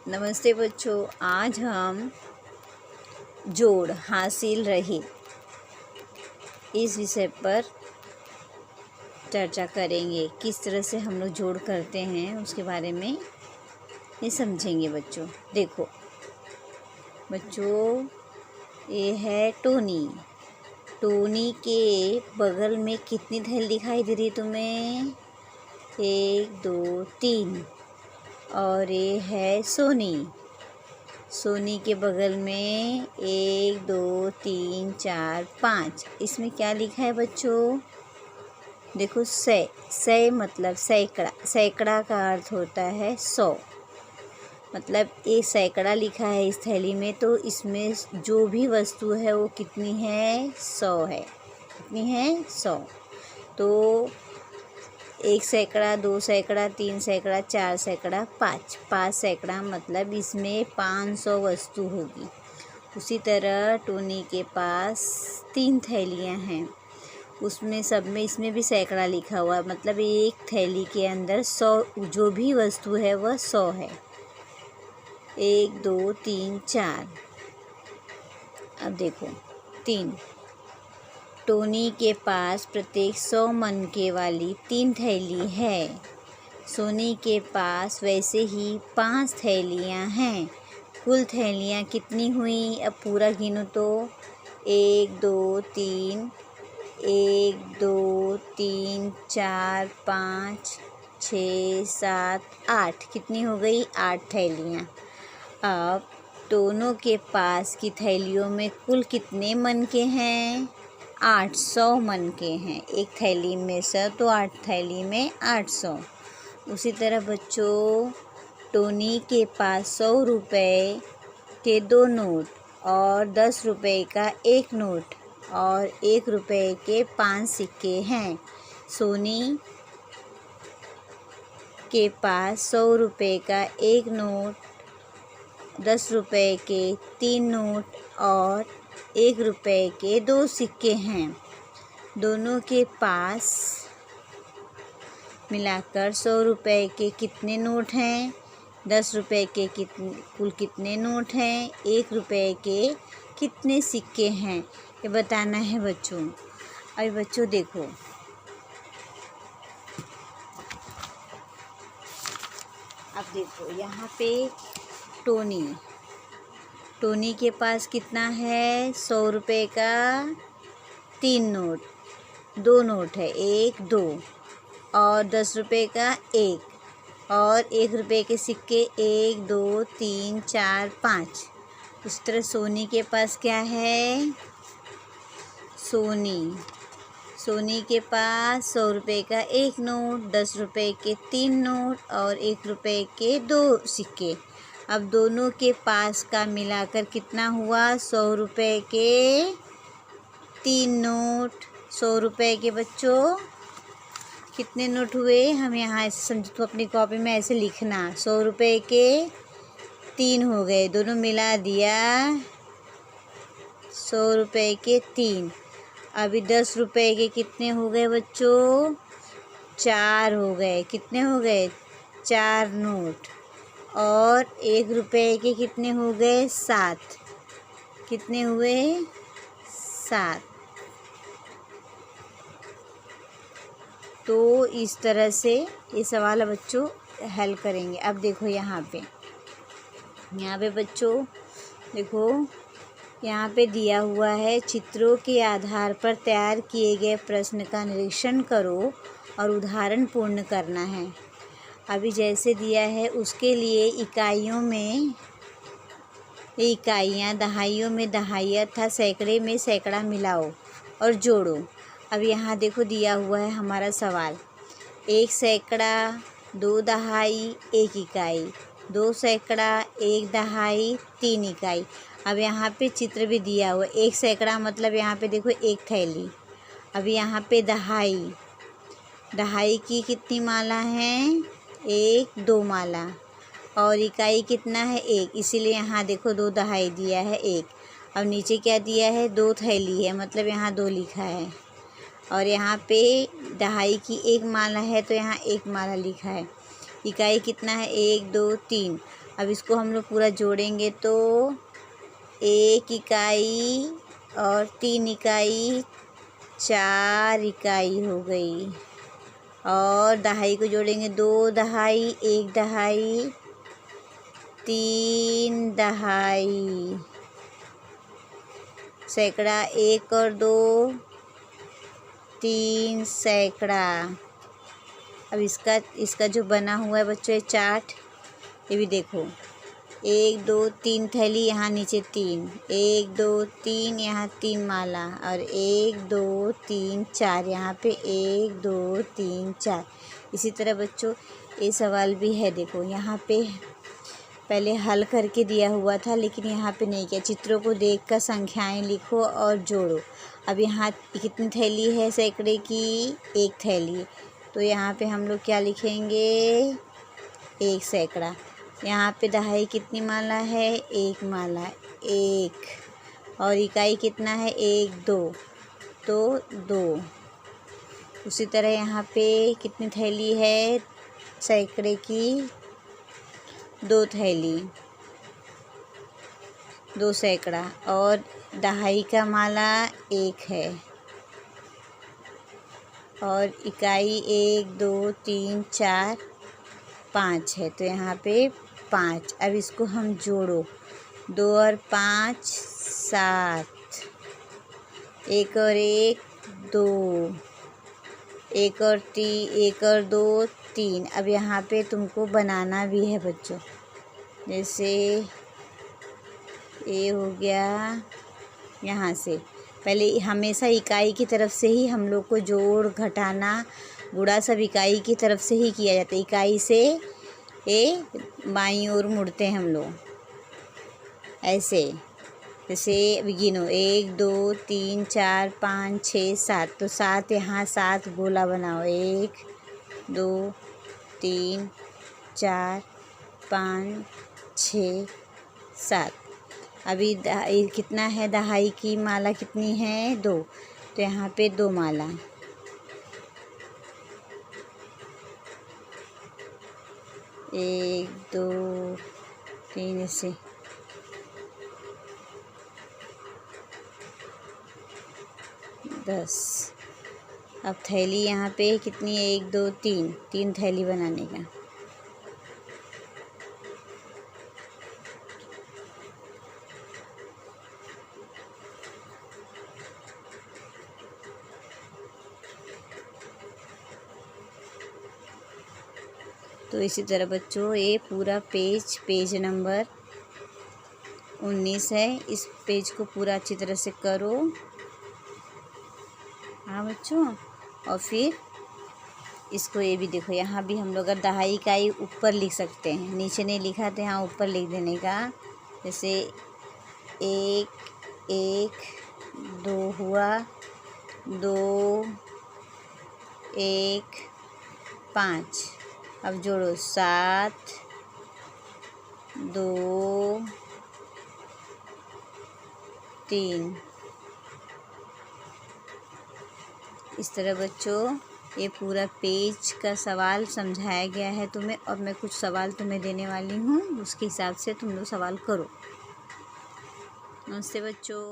नमस्ते बच्चों, आज हम जोड़ हासिल रहे इस विषय पर चर्चा करेंगे। किस तरह से हम लोग जोड़ करते हैं उसके बारे में ये समझेंगे। बच्चों देखो बच्चों, ये है टोनी। टोनी के बगल में कितनी थैली दिखाई दे रही है तुम्हें? 1 2 3। और ये है सोनी। सोनी के बगल में 1 2 3 4 5। इसमें क्या लिखा है बच्चों? देखो सै मतलब सैकड़ा। सैकड़ा का अर्थ होता है 100। मतलब एक सैकड़ा लिखा है इस थैली में, तो इसमें जो भी वस्तु है वो कितनी है? 100 है। कितनी है? 100। तो 1 सैकड़ा, 2 सैकड़ा, 3 सैकड़ा, 4 सैकड़ा, 5 सैकड़ा, मतलब इसमें 500 वस्तु होगी। उसी तरह टोनी के पास 3 थैलियाँ हैं, उसमें सब में इसमें भी सैकड़ा लिखा हुआ है, मतलब एक थैली के अंदर 100 जो भी वस्तु है वह 100 है। 1 2 3 4। अब देखो 3। टोनी के पास प्रत्येक 100 मनके वाली 3 थैली है। सोनी के पास वैसे ही 5 थैलियाँ हैं। कुल थैलियाँ कितनी हुई? अब पूरा गिनो तो 1 2 3 1 2 3 4 5 6 7 8। कितनी हो गई? 8 थैलियाँ। अब दोनों के पास की थैलियों में कुल कितने मनके हैं? 800 मनके हैं। एक थैली में 100 तो 8 थैली में 800। उसी तरह बच्चों, टोनी के पास 100 रुपये के 2 नोट और 10 रुपये का 1 नोट और 1 रुपये के 5 सिक्के हैं। सोनी के पास 100 रुपये का 1 नोट, 10 रुपये के 3 नोट और 1 रुपये के 2 सिक्के हैं। दोनों के पास मिलाकर 100 रुपये के कितने नोट हैं? 10 रुपये के कुल कितने नोट हैं? 1 रुपये के कितने सिक्के हैं? ये बताना है बच्चों। अभी बच्चों देखो, अब देखो यहाँ पे टोनी के पास कितना है? 100 रुपये का 3 नोट, 2 नोट है, 1 2, और 10 रुपये का 1 और 1 रुपये के सिक्के 1 2 3 4 5। उस तरह सोनी के पास क्या है? सोनी के पास 100 रुपये का 1 नोट, 10 रुपये के 3 नोट और 1 रुपये के 2 सिक्के। अब दोनों के पास का मिलाकर कितना हुआ? 100 रुपये के 3 नोट। 100 रुपये के बच्चों कितने नोट हुए? हम यहाँ ऐसे समझो तो अपनी कॉपी में ऐसे लिखना। 100 रुपये के 3 हो गए, दोनों मिला दिया 100 रुपये के 3। अभी 10 रुपये के कितने हो गए बच्चों? 4 हो गए। कितने हो गए? 4 नोट। और 1 रुपये के कितने हो गए? 7। कितने हुए? 7। तो इस तरह से ये सवाल बच्चों हल करेंगे। अब देखो यहाँ पे बच्चों देखो, यहाँ पे दिया हुआ है, चित्रों के आधार पर तैयार किए गए प्रश्न का निरीक्षण करो और उदाहरण पूर्ण करना है। अभी जैसे दिया है उसके लिए इकाइयों में इकाइयाँ, दहाइयों में दहाइयाँ तथा सैकड़े में सैकड़ा मिलाओ और जोड़ो। अब यहाँ देखो दिया हुआ है हमारा सवाल। 1 सैकड़ा, 2 दहाई, 1 इकाई, 2 सैकड़ा, 1 दहाई, 3 इकाई। अब यहाँ पे चित्र भी दिया हुआ है। 1 सैकड़ा मतलब यहाँ पे देखो 1 थैली। अब यहाँ पे दहाई की कितनी माला हैं? 1 2 माला। और इकाई कितना है? 1, इसीलिए यहाँ देखो 2 दहाई दिया है 1। अब नीचे क्या दिया है? 2 थैली है, मतलब यहाँ 2 लिखा है। और यहाँ पे दहाई की 1 माला है तो यहाँ 1 माला लिखा है। इकाई कितना है? 1 2 3। अब इसको हम लोग पूरा जोड़ेंगे तो 1 इकाई और 3 इकाई 4 इकाई हो गई। और दहाई को जोड़ेंगे 2 दहाई 1 दहाई 3 दहाई। सैकड़ा 1 और 2 3 सैकड़ा। अब इसका जो बना हुआ है बच्चों ये चार्ट, ये भी देखो 1 2 3 थैली, यहाँ नीचे 3, 1 2 3 यहाँ 3 माला और 1 2 3 4 यहाँ पे 1 2 3 4। इसी तरह बच्चों ये सवाल भी है, देखो यहाँ पे पहले हल करके दिया हुआ था लेकिन यहाँ पे नहीं किया। चित्रों को देखकर संख्याएं लिखो और जोड़ो। अब यहाँ कितनी थैली है सैकड़े की? 1 थैली। तो यहाँ पे हम लोग क्या लिखेंगे? 1 सैकड़ा। यहाँ पे दहाई कितनी माला है? 1 माला, 1। और इकाई कितना है? 1 2, तो 2। उसी तरह यहाँ पे कितनी थैली है सैकड़े की? 2 थैली, 2 सैकड़ा। और दहाई का माला 1 है और इकाई 1 2 3 4 5 है, तो यहाँ पे 5। अब इसको हम जोड़ो, 2 और 5 7, 1 और 1 2, 1 और 2 3। अब यहाँ पे तुमको बनाना भी है बच्चों, जैसे ये हो गया। यहाँ से पहले हमेशा इकाई की तरफ से ही हम लोग को जोड़ घटाना गुणा सब इकाई की तरफ से ही किया जाता है। इकाई से ये बाईं ओर मुड़ते हैं हम लोग ऐसे। जैसे गिनो 1 2 3 4 5 6 7, तो 7 यहाँ 7 गोला बनाओ, 1 2 3 4 5 6 7। अभी कितना है दहाई की माला कितनी है? 2, तो यहाँ पे 2 माला। एक 2 3 ऐसे 10। अब थैली यहाँ पे कितनी है? 1 2 3, 3 थैली बनाने का। तो इसी तरह बच्चों ये पूरा पेज नंबर 19 है। इस पेज को पूरा अच्छी तरह से करो, हाँ बच्चों। और फिर इसको ये भी देखो, यहाँ भी हम लोग अगर दहाई इकाई ऊपर लिख सकते हैं, नीचे नहीं लिखा तो यहाँ ऊपर लिख देने का। जैसे 1 1 2 हुआ, 2 1 5। अब जोड़ो 7 2 3। इस तरह बच्चों ये पूरा पेज का सवाल समझाया गया है तुम्हें, और मैं कुछ सवाल तुम्हें देने वाली हूँ, उसके हिसाब से तुम लोग सवाल करो। नमस्ते बच्चों।